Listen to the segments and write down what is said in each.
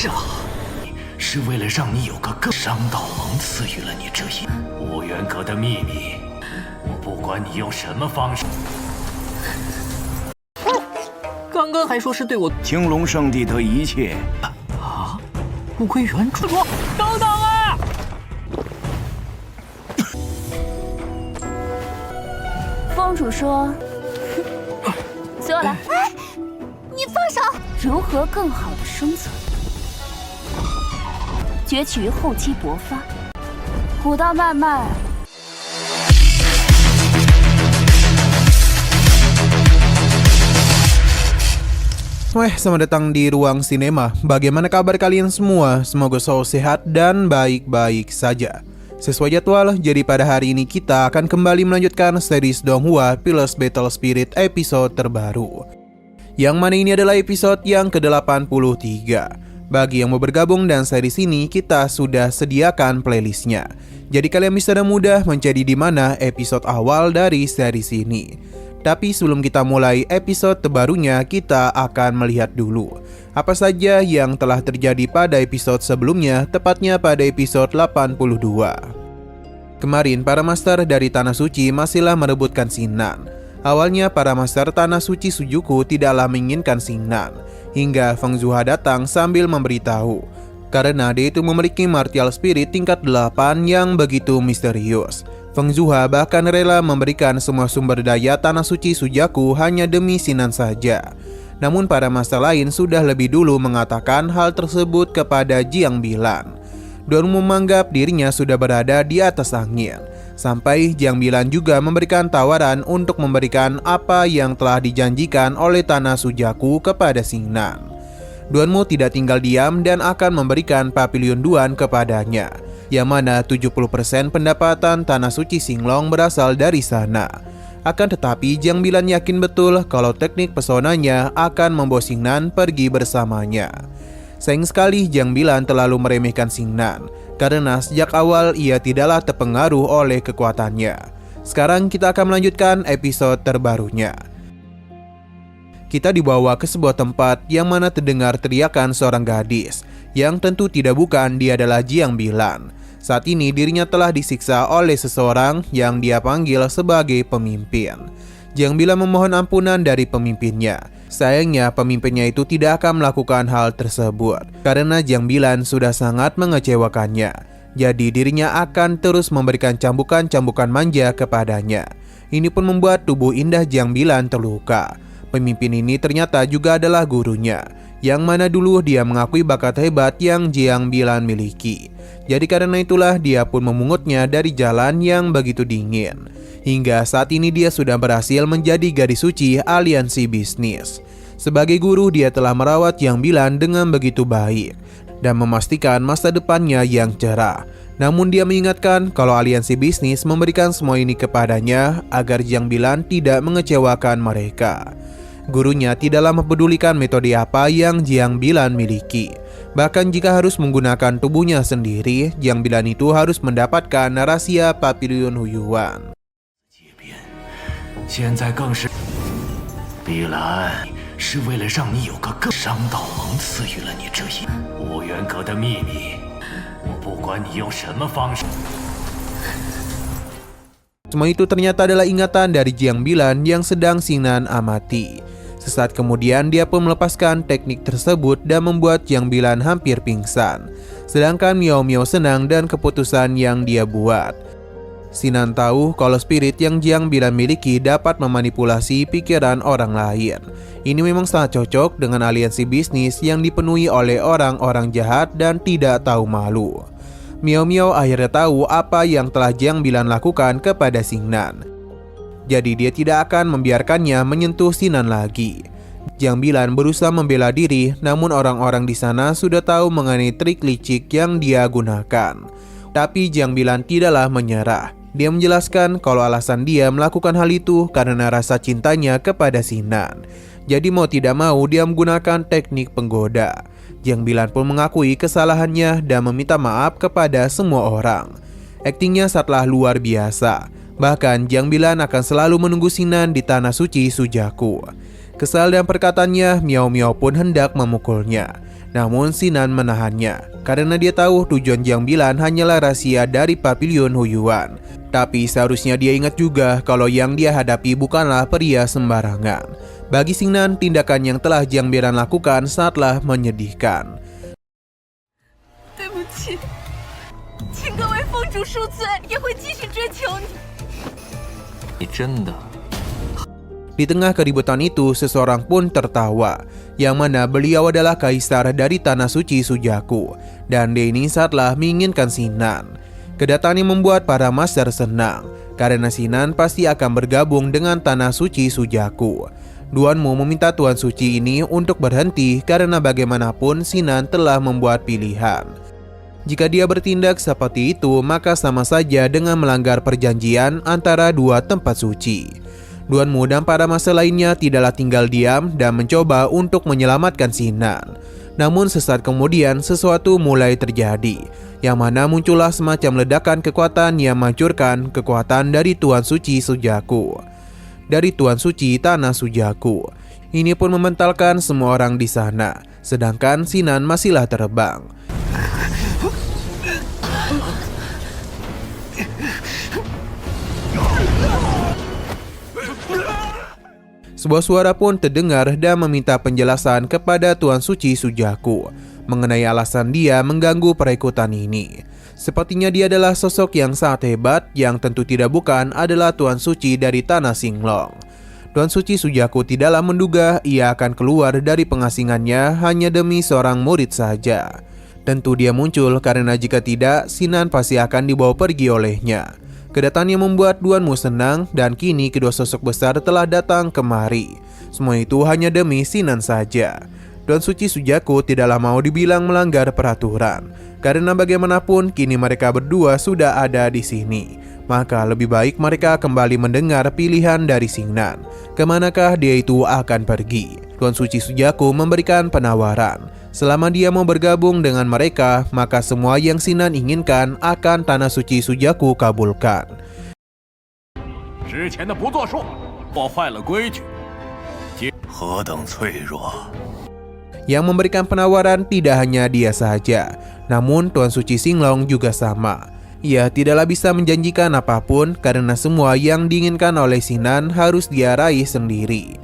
是好，是为了让你有个更商道盟赐予了你这一无缘阁的秘密，我不管你用什么方式。刚刚还说是对我青龙圣地的一切啊，不归原主。等等啊！风主说：“随我来。”哎，你放手！如何更好的生存？崛起于厚积薄发，古道漫漫。Selamat datang di Ruang Sinema. Bagaimana kabar kalian semua? Semoga selalu sehat dan baik-baik saja. Sesuai jadwal, jadi pada hari ini kita akan kembali melanjutkan series Donghua Pillars Battle Spirit episode terbaru. Yang mana ini adalah episode yang ke-83. Bagi yang mau bergabung dan series ini, kita sudah sediakan playlistnya. Jadi kalian bisa dengan mudah mencari di mana episode awal dari series ini. Tapi sebelum kita mulai episode terbarunya, kita akan melihat dulu apa saja yang telah terjadi pada episode sebelumnya, tepatnya pada episode 82. Kemarin para master dari Tanah Suci masihlah merebutkan Xingnan. Awalnya para master Tanah Suci Sujuku tidaklah menginginkan Xingnan, hingga Feng Zuha datang sambil memberitahu karena dia itu memiliki martial spirit tingkat 8 yang begitu misterius. Feng Zuha bahkan rela memberikan semua sumber daya Tanah Suci Sujaku hanya demi Xingnan saja. Namun para master lain sudah lebih dulu mengatakan hal tersebut kepada Jiang Bilan. Duanmu menganggap dirinya sudah berada di atas angin. Sampai Jiang Bilan juga memberikan tawaran untuk memberikan apa yang telah dijanjikan oleh Tanah Sujaku kepada Xingnan. Duanmu tidak tinggal diam dan akan memberikan Papilion Duan kepadanya, yang mana 70% pendapatan Tanah Suci Xinglong berasal dari sana. Akan tetapi Jiang Bilan yakin betul kalau teknik pesonanya akan membawa Xingnan pergi bersamanya. Sayang sekali Jiang Bilan terlalu meremehkan Xingnan, karena sejak awal ia tidaklah terpengaruh oleh kekuatannya. Sekarang kita akan melanjutkan episode terbarunya. Kita dibawa ke sebuah tempat yang mana terdengar teriakan seorang gadis, yang tentu tidak bukan dia adalah Jiang Bilan. Saat ini dirinya telah disiksa oleh seseorang yang dia panggil sebagai pemimpin. Jiang Bilan memohon ampunan dari pemimpinnya. Sayangnya pemimpinnya itu tidak akan melakukan hal tersebut, karena Jiang Bilan sudah sangat mengecewakannya. Jadi dirinya akan terus memberikan cambukan-cambukan manja kepadanya. Ini pun membuat tubuh indah Jiang Bilan terluka. Pemimpin ini ternyata juga adalah gurunya, yang mana dulu dia mengakui bakat hebat yang Jiang Bilan miliki. Jadi karena itulah dia pun memungutnya dari jalan yang begitu dingin. Hingga saat ini dia sudah berhasil menjadi gadis suci aliansi bisnis. Sebagai guru dia telah merawat Jiang Bilan dengan begitu baik dan memastikan masa depannya yang cerah. Namun dia mengingatkan kalau aliansi bisnis memberikan semua ini kepadanya agar Jiang Bilan tidak mengecewakan mereka. Gurunya tidaklah mempedulikan metode apa yang Jiang Bilan miliki. Bahkan jika harus menggunakan tubuhnya sendiri, Jiang Bilan itu harus mendapatkan rahasia Papilion Huyuan. 现在更是，碧蓝是为了让你有个更商道盟赐予了你这一无缘阁的秘密，我不管你用什么方式。 Semua itu ternyata adalah ingatan dari Jiang Bilan yang sedang Xingnan amati. Sesaat kemudian dia pun melepaskan teknik tersebut dan membuat Jiang Bilan hampir pingsan. Sedangkan Miao Miao senang dan keputusan yang dia buat. Xingnan tahu kalau spirit yang Jiang Bilan miliki dapat memanipulasi pikiran orang lain. Ini memang sangat cocok dengan aliansi bisnis yang dipenuhi oleh orang-orang jahat dan tidak tahu malu. Miao Miao akhirnya tahu apa yang telah Jiang Bilan lakukan kepada Xingnan. Jadi dia tidak akan membiarkannya menyentuh Xingnan lagi. Jiang Bilan berusaha membela diri, namun orang-orang di sana sudah tahu mengenai trik licik yang dia gunakan. Tapi Jiang Bilan tidaklah menyerah. Dia menjelaskan kalau alasan dia melakukan hal itu karena rasa cintanya kepada Xingnan. Jadi mau tidak mau dia menggunakan teknik penggoda. Jiang Bilan pun mengakui kesalahannya dan meminta maaf kepada semua orang. Aktingnya sangatlah luar biasa. Bahkan Jiang Bilan akan selalu menunggu Xingnan di Tanah Suci Sujaku. Kesal dan perkataannya, Miao Miao pun hendak memukulnya. Namun Sinan menahannya karena dia tahu tujuan Jiang Bilan hanyalah rahasia dari Papilion Huyuan. Tapi seharusnya dia ingat juga kalau yang dia hadapi bukanlah pria sembarangan. Bagi Xingnan, tindakan yang telah Jiang Bilan lakukan sangatlah menyedihkan. 对不起，请各位奉主恕罪，也会继续追求你。你真的 Di tengah keributan itu, seseorang pun tertawa, yang mana beliau adalah kaisar dari Tanah Suci Sujaku, dan dia ini saatlah menginginkan Sinan. Kedatangannya membuat para master senang, karena Sinan pasti akan bergabung dengan Tanah Suci Sujaku. Duanmu meminta Tuan Suci ini untuk berhenti karena bagaimanapun Sinan telah membuat pilihan. Jika dia bertindak seperti itu, maka sama saja dengan melanggar perjanjian antara dua tempat suci. Duanmu dan para masa lainnya tidaklah tinggal diam dan mencoba untuk menyelamatkan Sinan. Namun sesaat kemudian sesuatu mulai terjadi, yang mana muncullah semacam ledakan kekuatan yang menghancurkan kekuatan dari Tuan Suci Sujaku. Dari Tuan Suci Tanah Sujaku. Ini pun mementalkan semua orang di sana, sedangkan Sinan masihlah terbang. Sebuah suara pun terdengar dan meminta penjelasan kepada Tuan Suci Sujaku mengenai alasan dia mengganggu perikutan ini. Sepertinya dia adalah sosok yang sangat hebat yang tentu tidak bukan adalah Tuan Suci dari Tanah Xinglong. Tuan Suci Sujaku tidaklah menduga ia akan keluar dari pengasingannya hanya demi seorang murid saja. Tentu dia muncul karena jika tidak, Sinan pasti akan dibawa pergi olehnya. Kedatangannya membuat Duanmu senang dan kini kedua sosok besar telah datang kemari. Semua itu hanya demi Sinan saja. Tuan Suci Sujaku tidaklah mau dibilang melanggar peraturan, karena bagaimanapun kini mereka berdua sudah ada di sini. Maka lebih baik mereka kembali mendengar pilihan dari Xingnan. Kemanakah dia itu akan pergi? Tuan Suci Sujaku memberikan penawaran. Selama dia mau bergabung dengan mereka, maka semua yang Sinan inginkan akan Tanah Suci Sujaku kabulkan. Yang memberikan penawaran tidak hanya dia saja, namun Tuan Suci Xinglong juga sama. Ia tidaklah bisa menjanjikan apapun karena semua yang diinginkan oleh Sinan harus dia raih sendiri.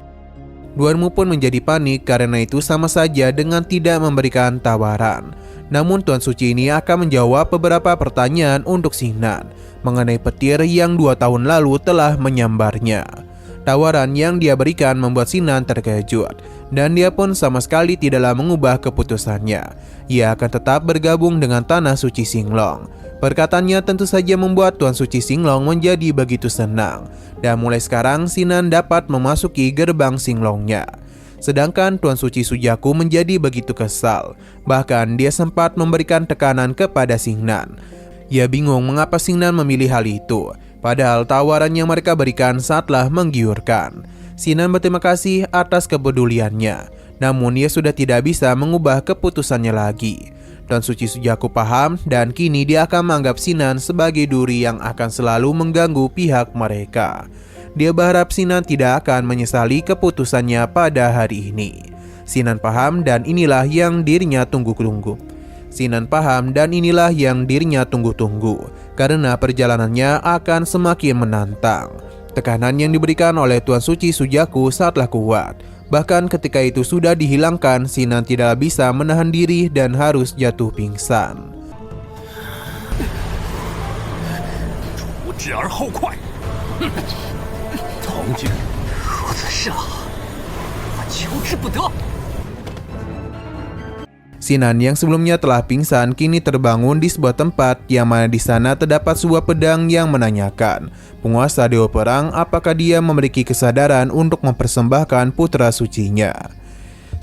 Duanmu pun menjadi panik karena itu sama saja dengan tidak memberikan tawaran. Namun Tuan Suci ini akan menjawab beberapa pertanyaan untuk Xingnan mengenai petir yang 2 tahun lalu telah menyambarnya. Tawaran yang dia berikan membuat Xingnan terkejut dan dia pun sama sekali tidaklah mengubah keputusannya. Ia akan tetap bergabung dengan Tanah Suci Xinglong. Perkataannya tentu saja membuat Tuan Suci Xinglong menjadi begitu senang. Dan mulai sekarang Sinan dapat memasuki gerbang Xinglongnya. Sedangkan Tuan Suci Sujaku menjadi begitu kesal. Bahkan dia sempat memberikan tekanan kepada Xingnan. Ia bingung mengapa Xingnan memilih hal itu. Padahal tawaran yang mereka berikan sangatlah menggiurkan. Sinan berterima kasih atas kepeduliannya. Namun ia sudah tidak bisa mengubah keputusannya lagi. Tuan Suci Sujaku paham dan kini dia akan menganggap Sinan sebagai duri yang akan selalu mengganggu pihak mereka. Dia berharap Sinan tidak akan menyesali keputusannya pada hari ini. Sinan paham dan inilah yang dirinya tunggu-tunggu. Sinan paham dan inilah yang dirinya tunggu-tunggu karena perjalanannya akan semakin menantang. Tekanan yang diberikan oleh Tuan Suci Sujaku sangatlah kuat. Bahkan ketika itu sudah dihilangkan, Sinan tidak bisa menahan diri dan harus jatuh pingsan. Sinan yang sebelumnya telah pingsan kini terbangun di sebuah tempat yang mana di sana terdapat sebuah pedang yang menanyakan penguasa Dewa Perang apakah dia memiliki kesadaran untuk mempersembahkan putra sucinya.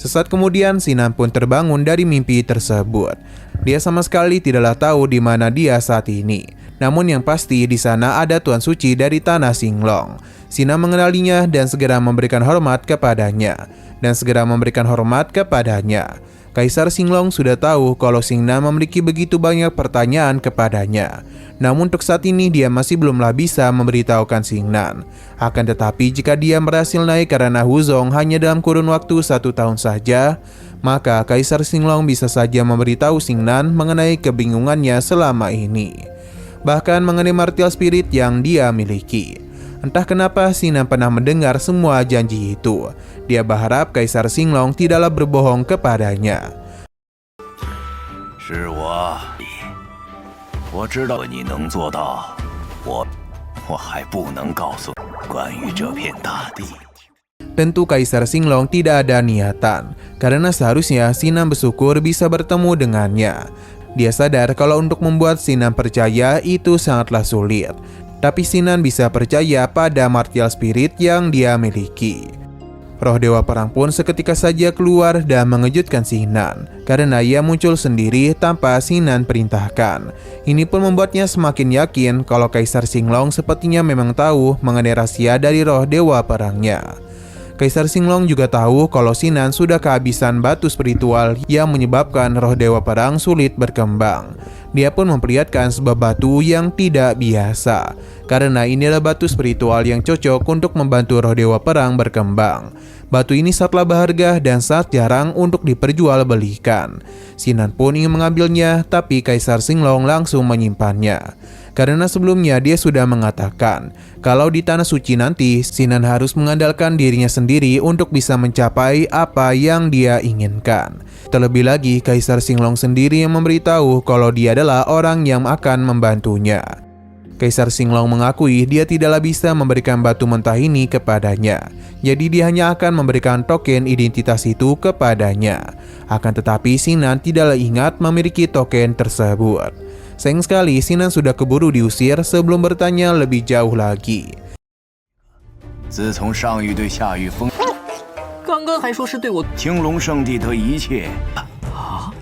Sesaat kemudian Sinan pun terbangun dari mimpi tersebut. Dia sama sekali tidaklah tahu di mana dia saat ini. Namun yang pasti di sana ada Tuan Suci dari Tanah Xinglong. Sinan mengenalinya dan segera memberikan hormat kepadanya. Kaisar Xinglong sudah tahu kalau Xingnan memiliki begitu banyak pertanyaan kepadanya. Namun untuk saat ini dia masih belumlah bisa memberitahukan Xingnan. Akan tetapi jika dia berhasil naik karena Huzong hanya dalam kurun waktu 1 tahun saja, Maka Kaisar Xinglong bisa saja memberitahu Xingnan mengenai kebingungannya selama ini, bahkan mengenai martial spirit yang dia miliki. Entah kenapa Xingnan pernah mendengar semua janji itu. Dia berharap Kaisar Xinglong tidaklah berbohong kepadanya. 是我知道你能做到，我还不能告诉关于这片大地。 Tentu Kaisar Xinglong tidak ada niatan, karena seharusnya Xingnan bersyukur bisa bertemu dengannya. Dia sadar kalau untuk membuat Xingnan percaya itu sangatlah sulit, tapi Xingnan bisa percaya pada martial spirit yang dia miliki. Roh Dewa Perang pun seketika saja keluar dan mengejutkan Xingnan, karena ia muncul sendiri tanpa Xingnan perintahkan. Ini pun membuatnya semakin yakin kalau Kaisar Xinglong sepertinya memang tahu mengenai rahasia dari roh Dewa Perangnya. Kaisar Xinglong juga tahu kalau Xingnan sudah kehabisan batu spiritual yang menyebabkan roh Dewa Perang sulit berkembang. Dia pun memperlihatkan sebuah batu yang tidak biasa, karena inilah batu spiritual yang cocok untuk membantu roh Dewa Perang berkembang. Batu ini sangatlah berharga dan sangat jarang untuk diperjualbelikan. Xingnan pun ingin mengambilnya, tapi Kaisar Xinglong langsung menyimpannya. Karena sebelumnya dia sudah mengatakan kalau di Tanah Suci nanti Xingnan harus mengandalkan dirinya sendiri untuk bisa mencapai apa yang dia inginkan. Terlebih lagi Kaisar Xinglong sendiri yang memberitahu kalau dia adalah orang yang akan membantunya. Kaisar Xinglong mengakui dia tidaklah bisa memberikan batu mentah ini kepadanya. Jadi dia hanya akan memberikan token identitas itu kepadanya. Akan tetapi Xingnan tidaklah ingat memiliki token tersebut. Sayang sekali Xingnan sudah keburu diusir sebelum bertanya lebih jauh lagi. 自从上谕对下谕封，刚刚还说是对我青龙圣地的一切，啊！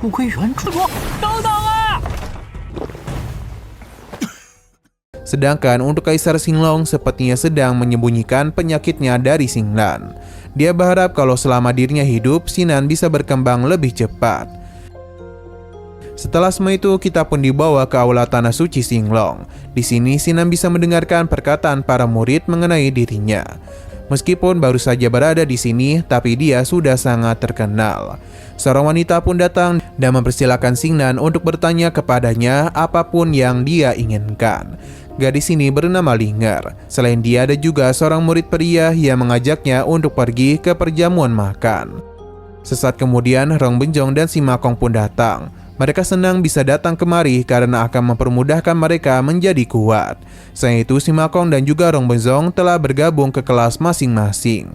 不归原主，等等啊！ Sedangkan untuk Kaisar Xinglong sepertinya sedang menyembunyikan penyakitnya dari Xingnan. Dia berharap kalau selama dirinya hidup, Xingnan bisa berkembang lebih cepat. Setelah semua itu, kita pun dibawa ke aula Tanah Suci Xinglong. Di sini, Xingnan bisa mendengarkan perkataan para murid mengenai dirinya. Meskipun baru saja berada di sini, tapi dia sudah sangat terkenal. Seorang wanita pun datang dan mempersilahkan Xingnan untuk bertanya kepadanya apapun yang dia inginkan. Gadis ini bernama Linger. Selain dia, ada juga seorang murid pria yang mengajaknya untuk pergi ke perjamuan makan. Sesaat kemudian, Rong Benjong dan Si Makong pun datang. Mereka senang bisa datang kemari karena akan mempermudahkan mereka menjadi kuat. Selain itu, Si Makong dan juga Rong Benjong telah bergabung ke kelas masing-masing.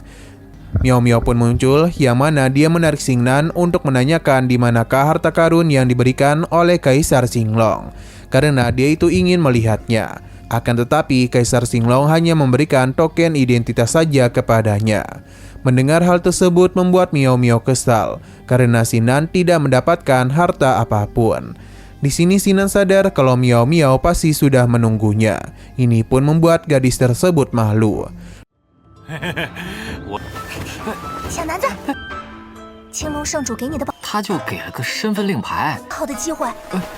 Miao Miao pun muncul, yang mana dia menarik Xingnan untuk menanyakan di manakah harta karun yang diberikan oleh Kaisar Xinglong, karena dia itu ingin melihatnya. Akan tetapi, Kaisar Xinglong hanya memberikan token identitas saja kepadanya. Mendengar hal tersebut membuat Miao Miao kesal, karena Xingnan tidak mendapatkan harta apapun. Di sini Xingnan sadar kalau Miao Miao pasti sudah menunggunya. Ini pun membuat gadis tersebut malu. 小男子，青龙圣主给你的他就给了个身份令牌。好的机会，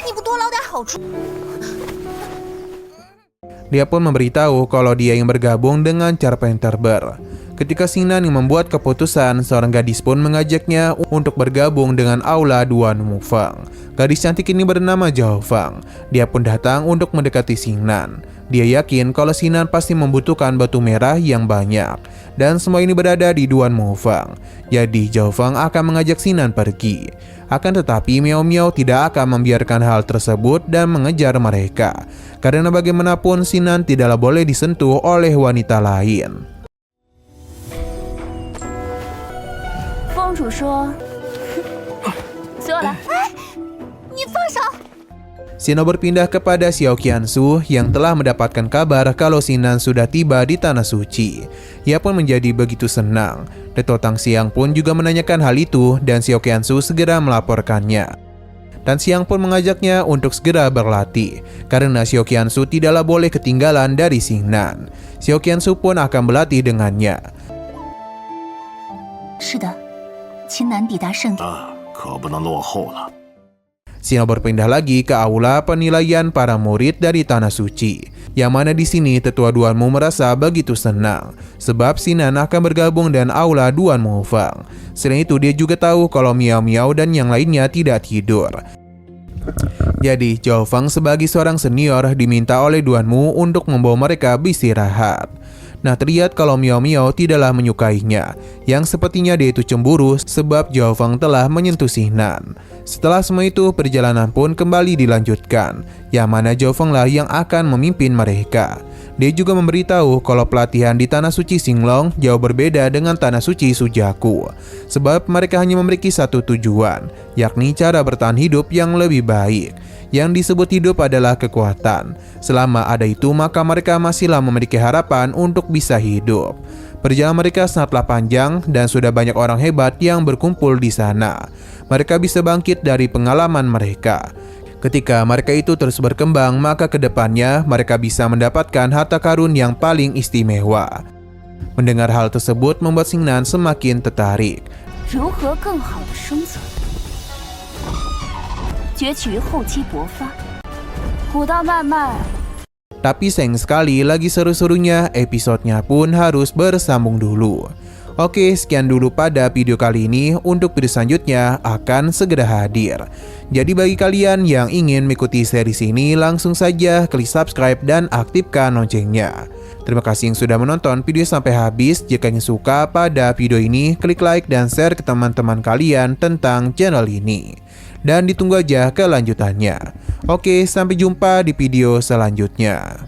你不多捞点好处？ Dia pun memberitahu kalau dia ingin bergabung dengan Charpenter. Ketika Xingnan yang membuat keputusan, seorang gadis pun mengajaknya untuk bergabung dengan aula Duan Mufang. Gadis cantik ini bernama Zhao Fang. Dia pun datang untuk mendekati Xingnan. Dia yakin kalau Xingnan pasti membutuhkan batu merah yang banyak, dan semua ini berada di Duan Mufang. Jadi Zhao Fang akan mengajak Xingnan pergi. Akan tetapi Miao Miao tidak akan membiarkan hal tersebut dan mengejar mereka, karena bagaimanapun Xingnan tidaklah boleh disentuh oleh wanita lain. 公主说：“坐了。”哎，你放手！ Xino berpindah kepada Xiao Qiansu yang telah mendapatkan kabar kalau Xingnan sudah tiba di Tanah Suci. Ia pun menjadi begitu senang. Dato Tang Xiang pun juga menanyakan hal itu dan Xiao Qiansu segera melaporkannya. Tan Xiang pun mengajaknya untuk segera berlatih, karena Xiao Qiansu tidaklah boleh ketinggalan dari Xingnan. Xiao Qiansu pun akan berlatih dengannya. 是的，青南抵达圣地。可不能落后了。Sinel berpindah lagi ke aula penilaian para murid dari Tanah Suci. Yang mana di sini tetua Duanmu merasa begitu senang sebab Sinan akan bergabung dengan aula Duanmu Feng. Selain itu dia juga tahu kalau Miao Miao dan yang lainnya tidak tidur. Jadi Zhao Feng sebagai seorang senior diminta oleh Duanmu untuk membawa mereka beristirahat. Nah, terlihat kalau Miao Miao tidaklah menyukainya, yang sepertinya dia itu cemburu sebab Zhao Feng telah menyentuh Sinan. Setelah semua itu, perjalanan pun kembali dilanjutkan, yang mana Zhao Feng lah yang akan memimpin mereka. Dia juga memberitahu kalau pelatihan di Tanah Suci Xinglong jauh berbeda dengan Tanah Suci Sujaku, sebab mereka hanya memiliki satu tujuan, yakni cara bertahan hidup yang lebih baik. Yang disebut hidup adalah kekuatan. Selama ada itu, maka mereka masihlah memiliki harapan untuk bisa hidup. Perjalanan mereka sangatlah panjang dan sudah banyak orang hebat yang berkumpul di sana. Mereka bisa bangkit dari pengalaman mereka. Ketika mereka itu terus berkembang, maka kedepannya mereka bisa mendapatkan harta karun yang paling istimewa. Mendengar hal tersebut membuat Xingnan semakin tertarik. 如何更好的生存？崛起于后期勃发，古道漫漫。 Tapi sayang sekali lagi seru-serunya episodenya pun harus bersambung dulu. Oke, sekian dulu pada video kali ini. Untuk video selanjutnya akan segera hadir. Jadi bagi kalian yang ingin mengikuti series ini, langsung saja klik subscribe dan aktifkan loncengnya. Terima kasih yang sudah menonton video sampai habis. Jika ingin suka pada video ini, klik like dan share ke teman-teman kalian tentang channel ini. Dan ditunggu aja kelanjutannya. Oke, sampai jumpa di video selanjutnya.